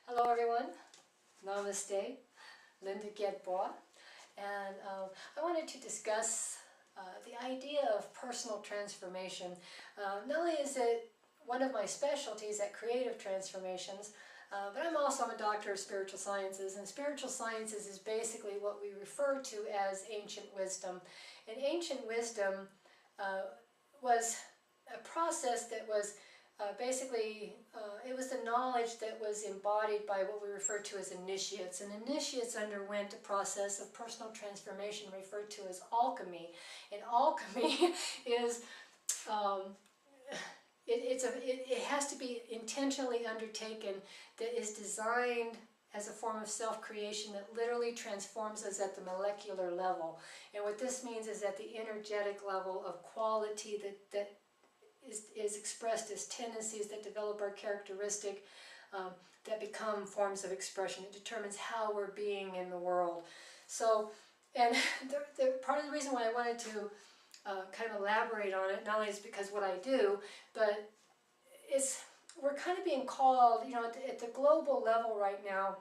Hello everyone, Namaste, Linda Gedbois, and I wanted to discuss the idea of personal transformation. Not only is it one of my specialties at creative transformations, but I'm a doctor of spiritual sciences, and spiritual sciences is basically what we refer to as ancient wisdom. And ancient wisdom was a process that was it was the knowledge that was embodied by what we refer to as initiates. And initiates underwent a process of personal transformation referred to as alchemy. And alchemy is, it has to be intentionally undertaken, that is designed as a form of self-creation that literally transforms us at the molecular level. And what this means is at the energetic level of quality that is expressed as tendencies that develop our characteristic, that become forms of expression. It determines how we're being in the world. So, and part of the reason why I wanted to kind of elaborate on it, not only is because what I do, but we're kind of being called, at the global level right now,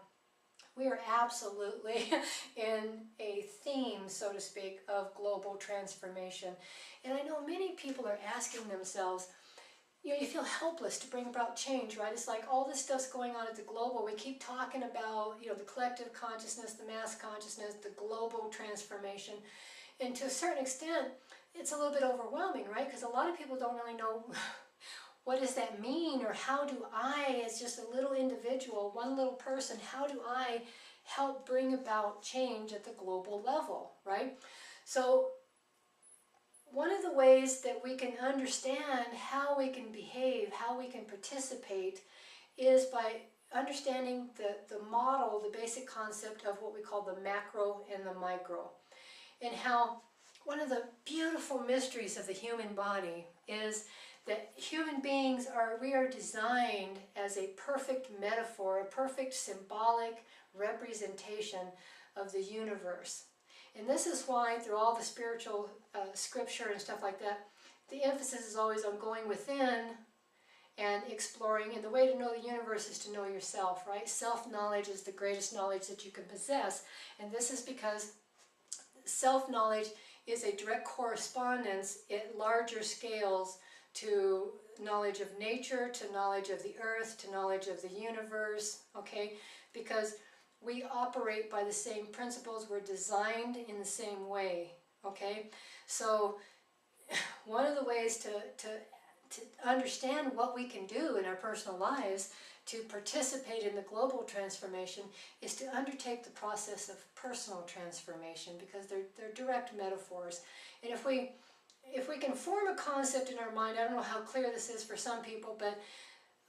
we are absolutely in a theme, so to speak, of global transformation. And I know many people are asking themselves, you feel helpless to bring about change, right? It's like all this stuff's going on at the global. We keep talking about, the collective consciousness, the mass consciousness, the global transformation. And to a certain extent, it's a little bit overwhelming, right? Because a lot of people don't really know what does that mean, or how do I, as just a little individual, one little person, how do I help bring about change at the global level, right? So one of the ways that we can understand how we can behave, how we can participate, is by understanding the model, the basic concept of what we call the macro and the micro. And how one of the beautiful mysteries of the human body is that human beings we are designed as a perfect metaphor, a perfect symbolic representation of the universe. And this is why through all the spiritual scripture and stuff like that, the emphasis is always on going within and exploring. And the way to know the universe is to know yourself, right? Self-knowledge is the greatest knowledge that you can possess. And this is because self-knowledge is a direct correspondence at larger scales to knowledge of nature, to knowledge of the earth, to knowledge of the universe, okay? Because we operate by the same principles, we're designed in the same way, okay? So one of the ways to understand what we can do in our personal lives to participate in the global transformation is to undertake the process of personal transformation, because they're direct metaphors. And if we can form a concept in our mind, I don't know how clear this is for some people, but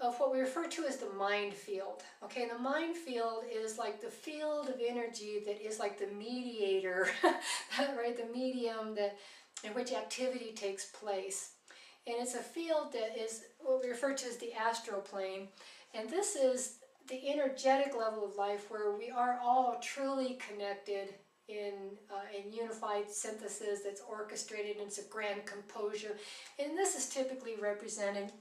of what we refer to as the mind field. Okay, the mind field is like the field of energy that is like the mediator, right? The medium in which activity takes place. And it's a field that is what we refer to as the astral plane. And this is the energetic level of life where we are all truly connected in unified synthesis that's orchestrated, and it's a grand composure. And this is typically represented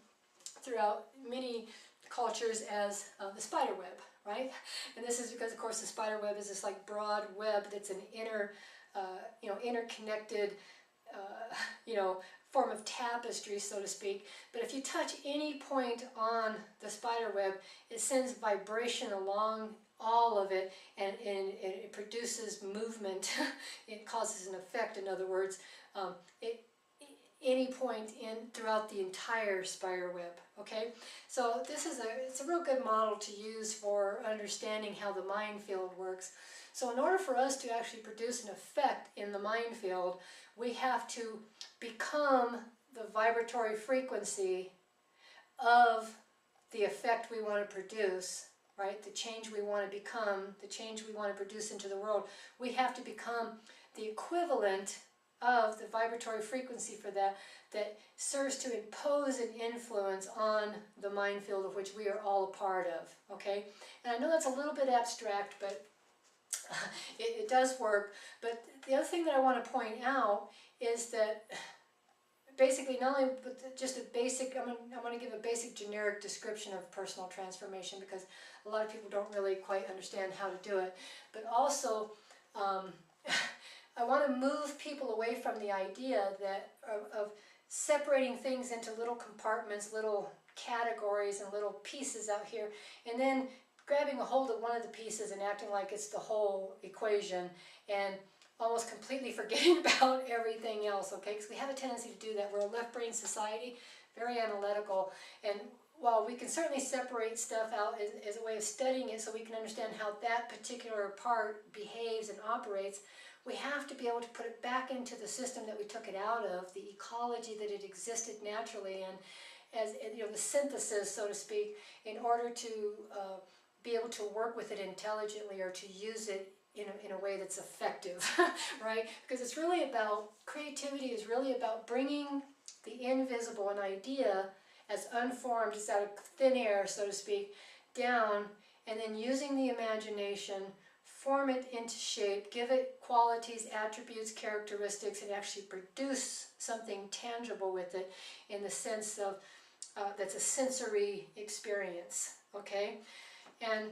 throughout many cultures as the spider web, right? And this is because, of course, the spider web is this like broad web that's an interconnected, form of tapestry, so to speak. But if you touch any point on the spider web, it sends vibration along all of it, and it produces movement. It causes an effect, in other words, any point throughout the entire spider web. Okay, so it's a real good model to use for understanding how the mind field works. So in order for us to actually produce an effect in the mind field, we have to become the vibratory frequency of the effect we want to produce, right? The change we want to become, the change we want to produce into the world. We have to become the equivalent of the vibratory frequency for that serves to impose an influence on the mind field of which we are all a part of, okay? And I know that's a little bit abstract, but it does work. But the other thing that I want to point out is that basically, not only but just a basic, I'm going to give a basic generic description of personal transformation, because a lot of people don't really quite understand how to do it. But also, I want to move people away from the idea that of separating things into little compartments, little categories, and little pieces out here, and then grabbing a hold of one of the pieces and acting like it's the whole equation, and almost completely forgetting about everything else, okay? Because we have a tendency to do that. We're a left-brain society, very analytical, and while we can certainly separate stuff out as a way of studying it so we can understand how that particular part behaves and operates, we have to be able to put it back into the system that we took it out of, the ecology that it existed naturally in, as the synthesis, so to speak, in order to be able to work with it intelligently, or to use it in a way that's effective, right? Because it's really about, creativity is really about bringing the invisible, an idea as unformed, as out of thin air, so to speak, down, and then using the imagination, form it into shape, give it qualities, attributes, characteristics, and actually produce something tangible with it, in the sense of, that's a sensory experience, okay? And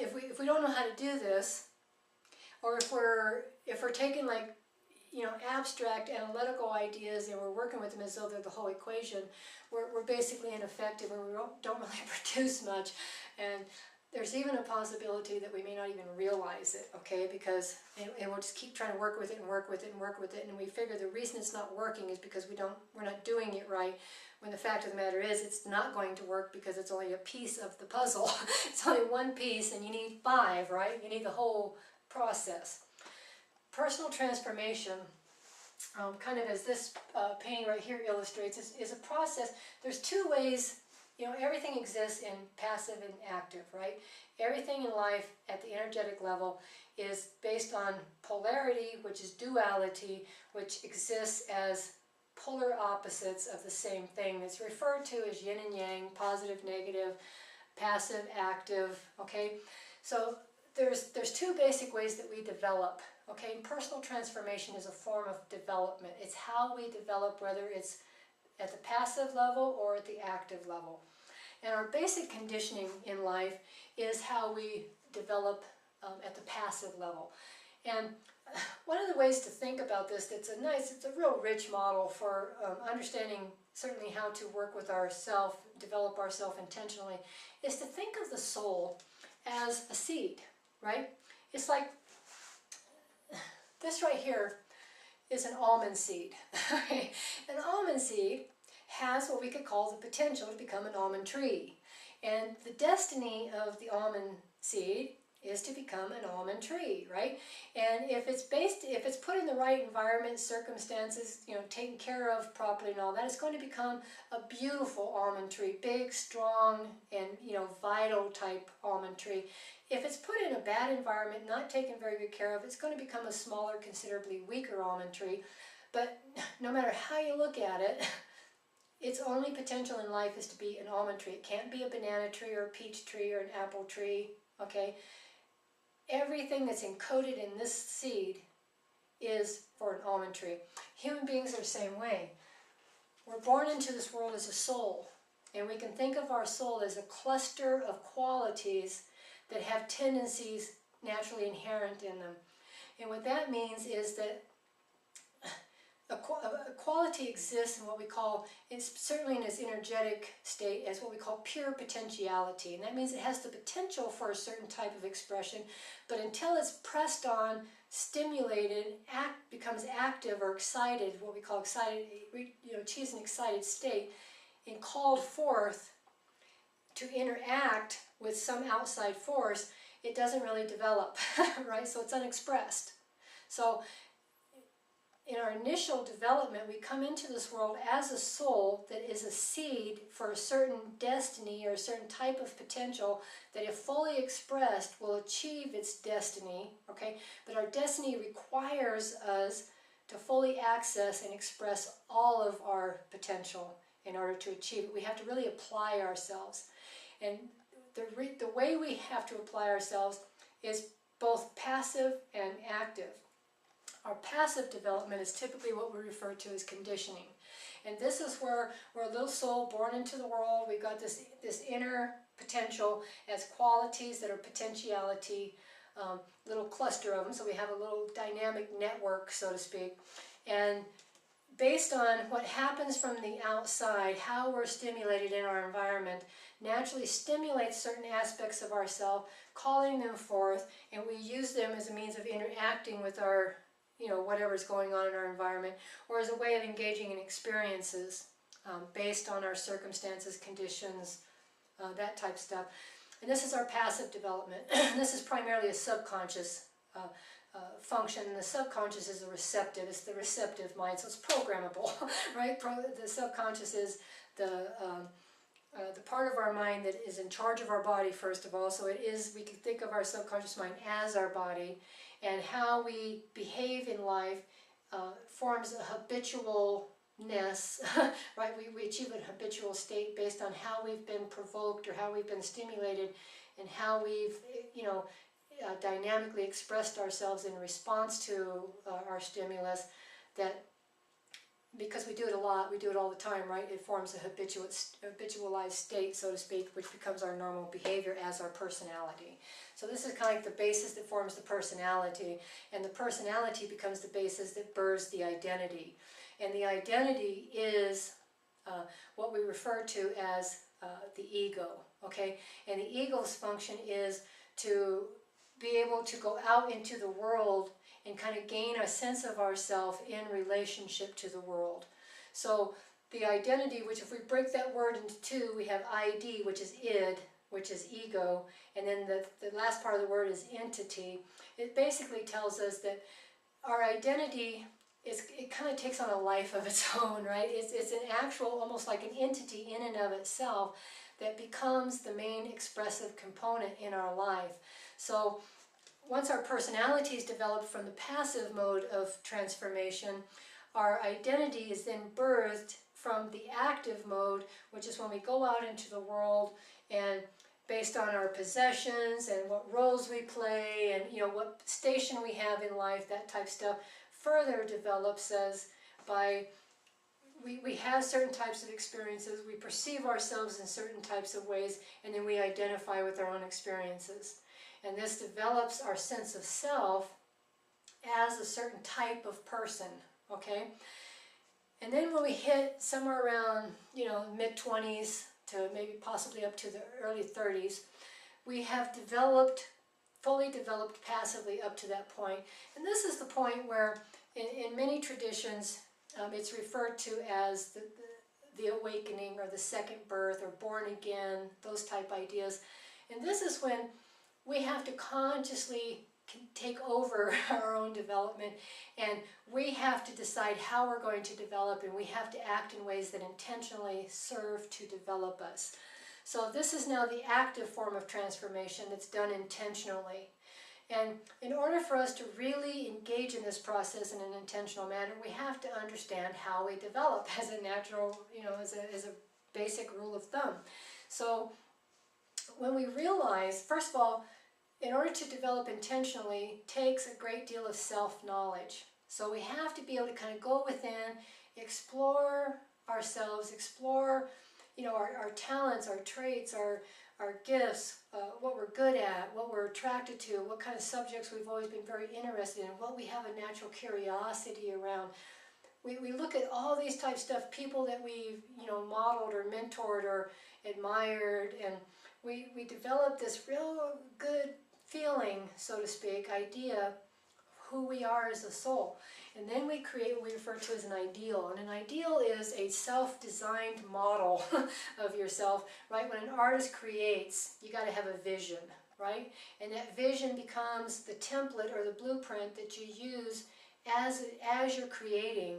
if we don't know how to do this, or if we're taking, like, abstract analytical ideas and we're working with them as though they're the whole equation, we're basically ineffective, and we don't really produce much. And there's even a possibility that we may not even realize it, okay? Because and we'll just keep trying to work with it and work with it and work with it, and we figure the reason it's not working is because we're not doing it right. When the fact of the matter is, it's not going to work because it's only a piece of the puzzle. It's only one piece, and you need 5, right? You need the whole process. Personal transformation, kind of as this painting right here illustrates, is a process. There's 2 ways. Everything exists in passive and active, right? Everything in life at the energetic level is based on polarity, which is duality, which exists as polar opposites of the same thing. It's referred to as yin and yang, positive, negative, passive, active, okay? So there's 2 basic ways that we develop, okay? Personal transformation is a form of development. It's how we develop, whether it's at the passive level or at the active level. And our basic conditioning in life is how we develop at the passive level. And one of the ways to think about this it's a real rich model for understanding certainly how to work with ourself, develop ourself intentionally, is to think of the soul as a seed, right? It's like this right here is an almond seed. An almond seed has what we could call the potential to become an almond tree. And the destiny of the almond seed is to become an almond tree, right? And if it's put in the right environment, circumstances, taken care of properly and all that, it's going to become a beautiful almond tree, big, strong, and vital type almond tree. If it's put in a bad environment, not taken very good care of, it's going to become a smaller, considerably weaker almond tree. But no matter how you look at it, its only potential in life is to be an almond tree. It can't be a banana tree or a peach tree or an apple tree, okay? Everything that's encoded in this seed is for an almond tree. Human beings are the same way. We're born into this world as a soul, and we can think of our soul as a cluster of qualities that have tendencies naturally inherent in them. And what that means is that a quality exists in what we call, it's certainly in its energetic state, as what we call pure potentiality. And that means it has the potential for a certain type of expression, but until it's pressed on, stimulated, becomes active or excited, what we call excited, achieves an excited state, and called forth to interact with some outside force, it doesn't really develop, right? So it's unexpressed. So in our initial development, we come into this world as a soul that is a seed for a certain destiny or a certain type of potential that, if fully expressed, will achieve its destiny, okay? But our destiny requires us to fully access and express all of our potential in order to achieve it. We have to really apply ourselves. And the way we have to apply ourselves is both passive and active. Our passive development is typically what we refer to as conditioning. And this is where we're a little soul born into the world. We've got this inner potential as qualities that are potentiality, little cluster of them. So we have a little dynamic network, so to speak. And based on what happens from the outside, how we're stimulated in our environment, naturally stimulates certain aspects of ourselves, calling them forth, and we use them as a means of interacting with our, whatever's going on in our environment, or as a way of engaging in experiences based on our circumstances, conditions, that type of stuff. And this is our passive development. This is primarily a subconscious function, and the subconscious is a receptive. It's the receptive mind, so it's programmable, right? The subconscious is the part of our mind that is in charge of our body, first of all. So it is, we can think of our subconscious mind as our body, and how we behave in life forms a habitualness, right? We achieve a habitual state based on how we've been provoked or how we've been stimulated, and how we've, dynamically expressed ourselves in response to our stimulus. That, because we do it a lot, we do it all the time, right? It forms a habitualized state, so to speak, which becomes our normal behavior as our personality. So this is kind of like the basis that forms the personality, and the personality becomes the basis that births the identity. And the identity is what we refer to as the ego, okay? And the ego's function is to be able to go out into the world and kind of gain a sense of ourself in relationship to the world. So the identity, which if we break that word into two, we have ID, which is id, which is ego, and then the last part of the word is entity. It basically tells us that our identity it kind of takes on a life of its own, right? It's an actual, almost like an entity in and of itself that becomes the main expressive component in our life. So once our personality is developed from the passive mode of transformation, our identity is then birthed from the active mode, which is when we go out into the world, and based on our possessions and what roles we play and what station we have in life, that type of stuff, further develops us by we have certain types of experiences, we perceive ourselves in certain types of ways, and then we identify with our own experiences. And this develops our sense of self as a certain type of person, okay? And then when we hit somewhere around, mid-20s to maybe possibly up to the early 30s, we have fully developed passively up to that point. And this is the point where in many traditions it's referred to as the awakening, or the second birth, or born again, those type ideas. And this is when we have to consciously take over our own development, and we have to decide how we're going to develop, and we have to act in ways that intentionally serve to develop us. So this is now the active form of transformation that's done intentionally. And in order for us to really engage in this process in an intentional manner, we have to understand how we develop as a natural, as a basic rule of thumb. So when we realize, first of all, in order to develop intentionally takes a great deal of self-knowledge. So we have to be able to kind of go within, explore ourselves, explore our talents, our traits, our gifts, what we're good at, what we're attracted to, what kind of subjects we've always been very interested in, what we have a natural curiosity around. We look at all these types of stuff, people that we've modeled or mentored or admired, and we develop this real good feeling, so to speak, idea of who we are as a soul. And then we create what we refer to as an ideal. And an ideal is a self-designed model of yourself, right? When an artist creates, you got to have a vision, right? And that vision becomes the template or the blueprint that you use as you're creating,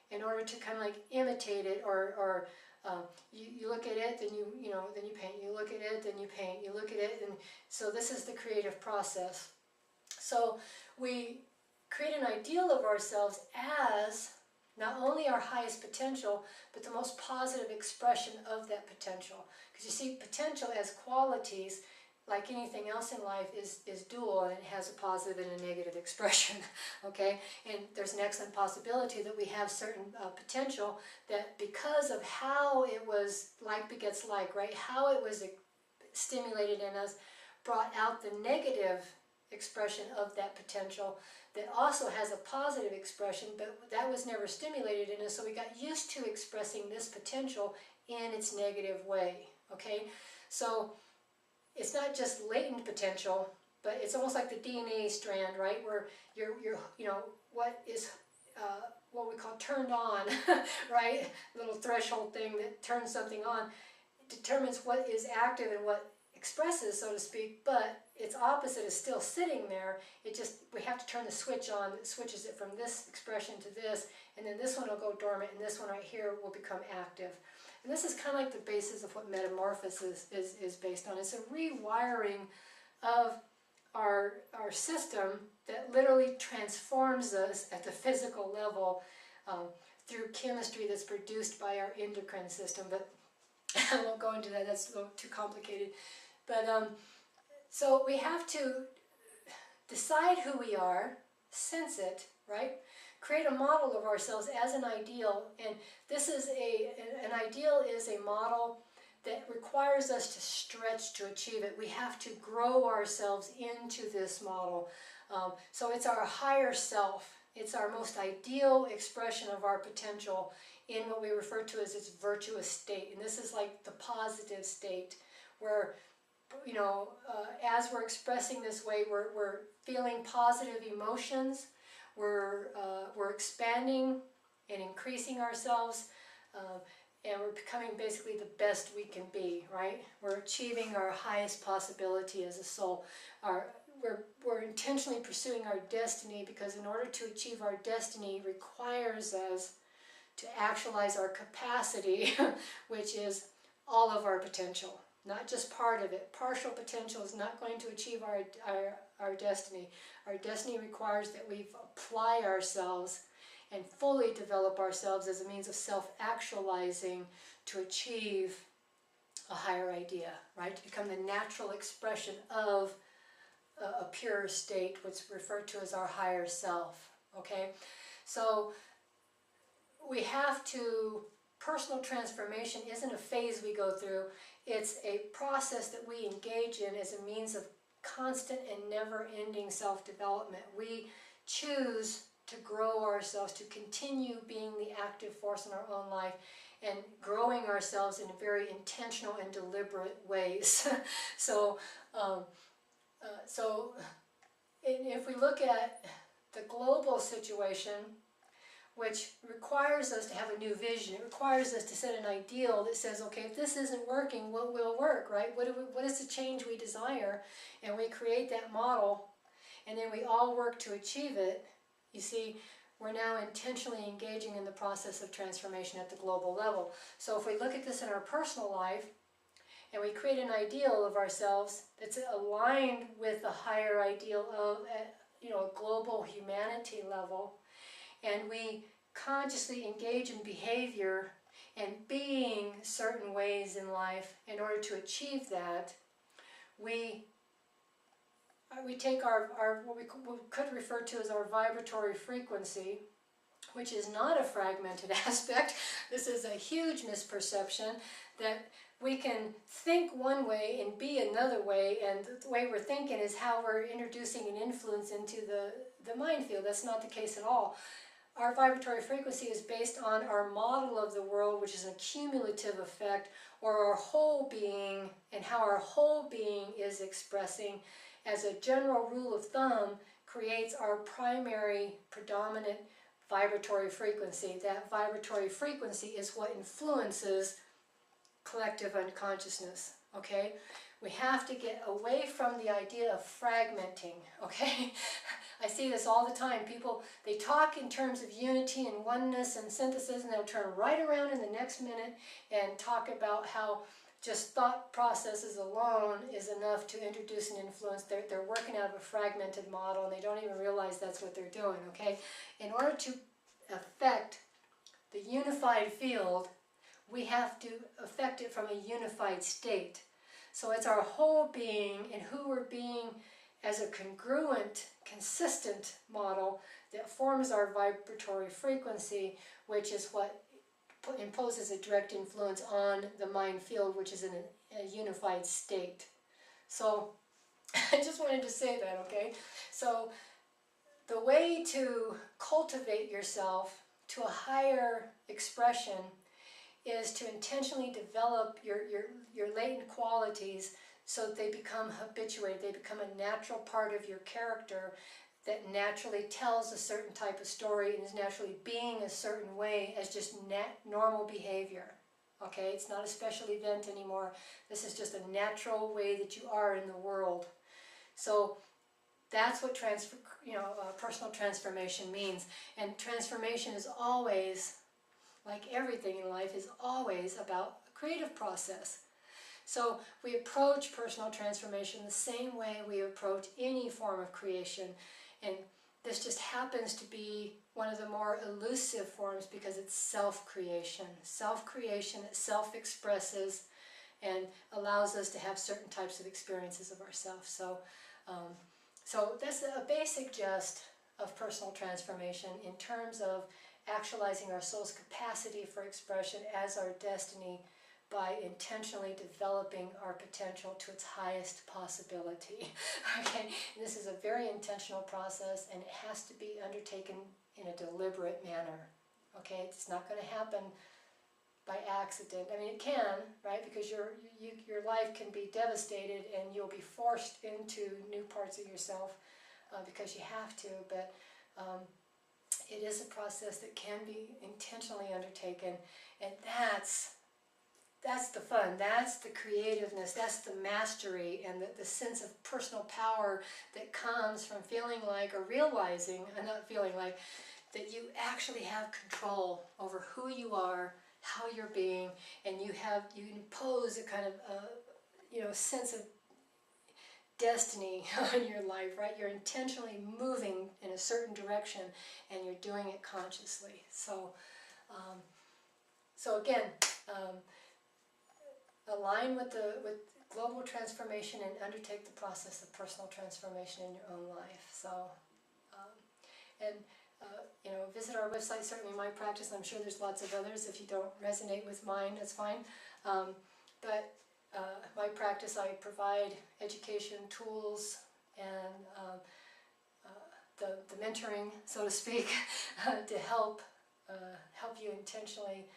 in order to kind of like imitate it, or you look at it, then then you paint. You look at it, then you paint. You look at it, and so this is the creative process. So we create an ideal of ourselves as not only our highest potential, but the most positive expression of that potential. Because you see, potential as qualities like anything else in life, is dual, and it has a positive and a negative expression, okay? And there's an excellent possibility that we have certain potential that, because of how it was, like begets like, right? How it was stimulated in us, brought out the negative expression of that potential that also has a positive expression, but that was never stimulated in us, so we got used to expressing this potential in its negative way, okay? So it's not just latent potential, but it's almost like the DNA strand, right? Where you're you know, what is what we call turned on, right? Little threshold thing that turns something on, determines what is active and what expresses, so to speak, but its opposite is still sitting there. It just, we have to turn the switch on that switches it from this expression to this, and then this one will go dormant, and this one right here will become active. And this is kind of like the basis of what metamorphosis is based on. It's a rewiring of our system that literally transforms us at the physical level through chemistry that's produced by our endocrine system. But I won't go into that, that's a little too complicated. But so we have to decide who we are, sense it, right? Create a model of ourselves as an ideal, and this is an ideal is a model that requires us to stretch to achieve it. We have to grow ourselves into this model. So it's our higher self. It's our most ideal expression of our potential in what we refer to as its virtuous state. And this is like the positive state where, you know, as we're expressing this way, we're feeling positive emotions, we're expanding and increasing ourselves, and we're becoming basically the best we can be, right? We're achieving our highest possibility as a soul. We're intentionally pursuing our destiny, because in order to achieve our destiny requires us to actualize our capacity, which is all of our potential. Not just part of it. Partial potential is not going to achieve our destiny. Our destiny requires that we apply ourselves and fully develop ourselves as a means of self-actualizing to achieve a higher idea, right? To become the natural expression of a pure state, what's referred to as our higher self, okay? So we have to, personal transformation isn't a phase we go through. It's a process that we engage in as a means of constant and never-ending self-development. We choose to grow ourselves, to continue being the active force in our own life and growing ourselves in very intentional and deliberate ways. So if we look at the global situation, which requires us to have a new vision. It requires us to set an ideal that says, okay, if this isn't working, what will work, right? What is the change we desire? And we create that model, and then we all work to achieve it. You see, we're now intentionally engaging in the process of transformation at the global level. So if we look at this in our personal life, and we create an ideal of ourselves that's aligned with the higher ideal of, you know, a global humanity level, and we consciously engage in behavior and being certain ways in life in order to achieve that, we take our what we could refer to as our vibratory frequency, which is not a fragmented aspect. This is a huge misperception that we can think one way and be another way, and the way we're thinking is how we're introducing an influence into the mind field. That's not the case at all. Our vibratory frequency is based on our model of the world, which is a cumulative effect, or our whole being, and how our whole being is expressing, as a general rule of thumb, creates our primary predominant vibratory frequency. That vibratory frequency is what influences collective unconsciousness, okay? We have to get away from the idea of fragmenting, okay? I see this all the time. People, they talk in terms of unity and oneness and synthesis, and they'll turn right around in the next minute and talk about how just thought processes alone is enough to introduce an influence. They're working out of a fragmented model, and they don't even realize that's what they're doing, okay? In order to affect the unified field, we have to affect it from a unified state. So it's our whole being and who we're being as a congruent, consistent model that forms our vibratory frequency, which is what imposes a direct influence on the mind field, which is in a unified state. So I just wanted to say that, okay? So the way to cultivate yourself to a higher expression is to intentionally develop your latent qualities so that they become habituated, they become a natural part of your character that naturally tells a certain type of story and is naturally being a certain way as just normal behavior. Okay, it's not a special event anymore. This is just a natural way that you are in the world. So that's what personal transformation means. And transformation is always, like everything in life, is always about a creative process. So we approach personal transformation the same way we approach any form of creation. And this just happens to be one of the more elusive forms because it's self-creation. Self-creation that self-expresses and allows us to have certain types of experiences of ourselves. So that's a basic gist of personal transformation in terms of actualizing our soul's capacity for expression as our destiny by intentionally developing our potential to its highest possibility. Okay, and this is a very intentional process, and it has to be undertaken in a deliberate manner. Okay, it's not going to happen by accident. I mean, it can, right? Because your life can be devastated, and you'll be forced into new parts of yourself because you have to. But it is a process that can be intentionally undertaken, and that's the fun, that's the creativeness, that's the mastery, and the sense of personal power that comes from feeling like, or realizing, and not feeling like, that you actually have control over who you are, how you're being, and you impose a kind of sense of destiny on your life, right? You're intentionally moving in a certain direction, and you're doing it consciously. So again, align with global transformation and undertake the process of personal transformation in your own life. So, visit our website, certainly my practice. I'm sure there's lots of others. If you don't resonate with mine, that's fine. But my practice, I provide education, tools, and the mentoring, so to speak, to help you intentionally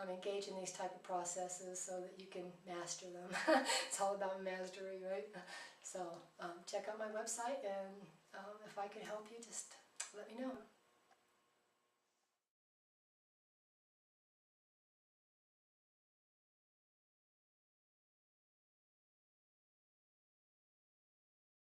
engage in these type of processes so that you can master them. It's all about mastery, right? So check out my website, and if I could help you, just let me know.